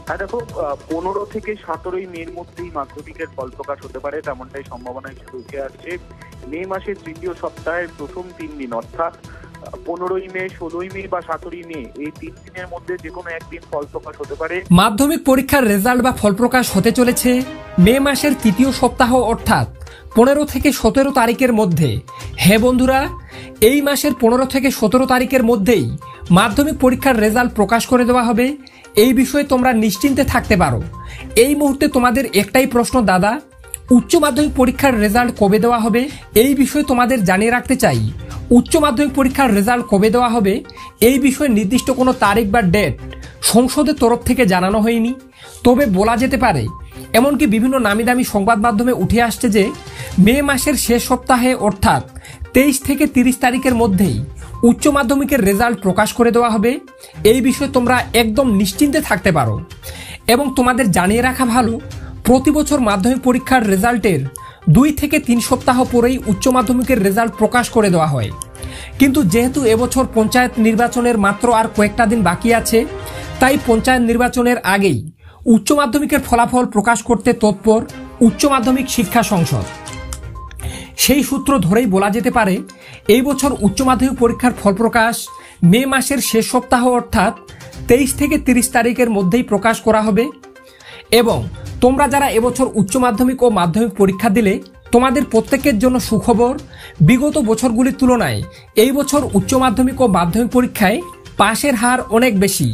হ্যাঁ দেখো, 15 থেকে 17 মের মধ্যেই মাধ্যমিকের ফল প্রকাশ হতে পারে, তেমনটাই সম্ভাবনা হিসেবে উঠে আসছে। মে মাসের তৃতীয় সপ্তাহের প্রথম 3 দিন অর্থাৎ 15ই মে, 16ই মে বা 17ই মে, এই 3 দিনের মধ্যে যে কোনো একদিন ফল প্রকাশ হতে পারে। মাধ্যমিক পরীক্ষার রেজাল্ট বা ফল প্রকাশ হতে চলেছে মে মাসের তৃতীয় সপ্তাহ অর্থাৎ 15 থেকে 17 তারিখের মধ্যে। হ্যাঁ বন্ধুরা, এই মাসের 15 থেকে 17 তারিখের মধ্যেই মাধ্যমিক পরীক্ষার রেজাল্ট প্রকাশ করে দেওয়া হবে। এই বিষয়ে তোমরা নিশ্চিন্তে থাকতে পারো। এই মুহূর্তে তোমাদের একটাই প্রশ্ন, দাদা উচ্চ মাধ্যমিক পরীক্ষার রেজাল্ট কবে দেওয়া হবে? এই বিষয়ে তোমাদের জানিয়ে রাখতে চাই, উচ্চ মাধ্যমিক পরীক্ষার রেজাল্ট কবে দেওয়া হবে এই বিষয়ে নির্দিষ্ট কোনো তারিখ বা ডেট সংসদের তরফ থেকে জানানো হয়নি। তবে বলা যেতে পারে, এমনকি বিভিন্ন নামি দামি সংবাদ মাধ্যমে উঠে আসছে যে মে মাসের শেষ সপ্তাহে অর্থাৎ 23 থেকে 30 তারিখের মধ্যেই উচ্চ মাধ্যমিকের রেজাল্ট প্রকাশ করে দেওয়া হবে। এই বিষয়ে তোমরা একদম নিশ্চিন্তে থাকতে পারো। এবং তোমাদের জানিয়ে রাখা ভালো, প্রতি বছর মাধ্যমিক পরীক্ষার রেজাল্টের 2 থেকে 3 সপ্তাহ পরেই উচ্চ মাধ্যমিকের রেজাল্ট প্রকাশ করে দেওয়া হয়। কিন্তু যেহেতু এবছর পঞ্চায়েত নির্বাচনের মাত্র আর কয়েকটা দিন বাকি আছে, তাই পঞ্চায়েত নির্বাচনের আগেই উচ্চ মাধ্যমিকের ফলাফল প্রকাশ করতে তৎপর উচ্চ মাধ্যমিক শিক্ষা সংসদ। সেই সূত্র ধরেই বলা যেতে পারে, এই বছর উচ্চ মাধ্যমিক পরীক্ষার ফল প্রকাশ মে মাসের শেষ সপ্তাহ অর্থাৎ 23 থেকে 30 তারিখের মধ্যেই প্রকাশ করা হবে। এবং তোমরা যারা এবছর উচ্চ মাধ্যমিক ও মাধ্যমিক পরীক্ষা দিলে, তোমাদের প্রত্যেকের জন্য সুখবর, বিগত বছরগুলির তুলনায় এই বছর উচ্চ মাধ্যমিক ও মাধ্যমিক পরীক্ষায় পাশের হার অনেক বেশি।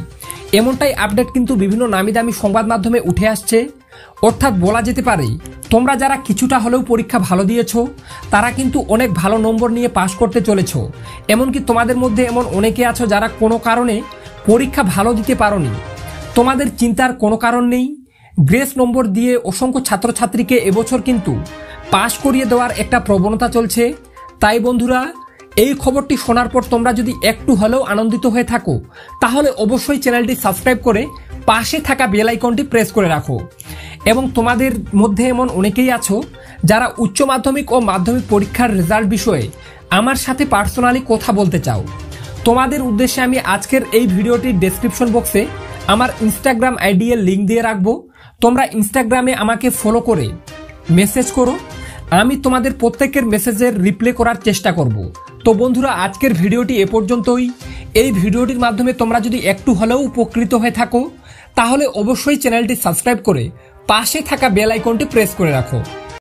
এমনটাই আপডেট কিন্তু বিভিন্ন নামি দামি সংবাদ মাধ্যমে উঠে আসছে। অর্থাৎ বলা যেতে পারে, তোমরা যারা কিছুটা হলেও পরীক্ষা ভালো দিয়েছ, তারা কিন্তু অনেক ভালো নম্বর নিয়ে পাশ করতে চলেছ। এমনকি তোমাদের মধ্যে এমন অনেকে আছো যারা কোনো কারণে পরীক্ষা ভালো দিতে পারোনি। তোমাদের চিন্তার কোনো কারণ নেই। গ্রেস নম্বর দিয়ে অসংখ্য ছাত্রছাত্রীকে এবছর কিন্তু পাশ করিয়ে দেওয়ার একটা প্রবণতা চলছে। তাই বন্ধুরা, এই খবরটি শোনার পর তোমরা যদি একটু হলেও আনন্দিত হয়ে থাকো, তাহলে অবশ্যই চ্যানেলটি সাবস্ক্রাইব করে পাশে থাকা বেল আইকনটি প্রেস করে রাখো। এবং তোমাদের মধ্যে এমন অনেকেই আছো যারা উচ্চ মাধ্যমিক ও মাধ্যমিক পরীক্ষার রেজাল্ট বিষয়ে আমার সাথে পার্সোনালি কথা বলতে চাও। তোমাদের উদ্দেশ্যে আমি আজকের এই ভিডিওটির ডেসক্রিপশন বক্সে আমার ইনস্টাগ্রাম আইডি এর লিঙ্ক দিয়ে রাখবো। তোমরা ইনস্টাগ্রামে আমাকে ফলো করে মেসেজ করো, আমি তোমাদের প্রত্যেকের মেসেজের রিপ্লাই করার চেষ্টা করব। তো বন্ধুরা, আজকের ভিডিওটি এ পর্যন্তই। এই ভিডিওটির মাধ্যমে তোমরা যদি একটু হলেও উপকৃত হয়ে থাকো, তাহলে অবশ্যই চ্যানেলটি সাবস্ক্রাইব করে পাশে থাকা বেল আইকনটি প্রেস করে রাখো।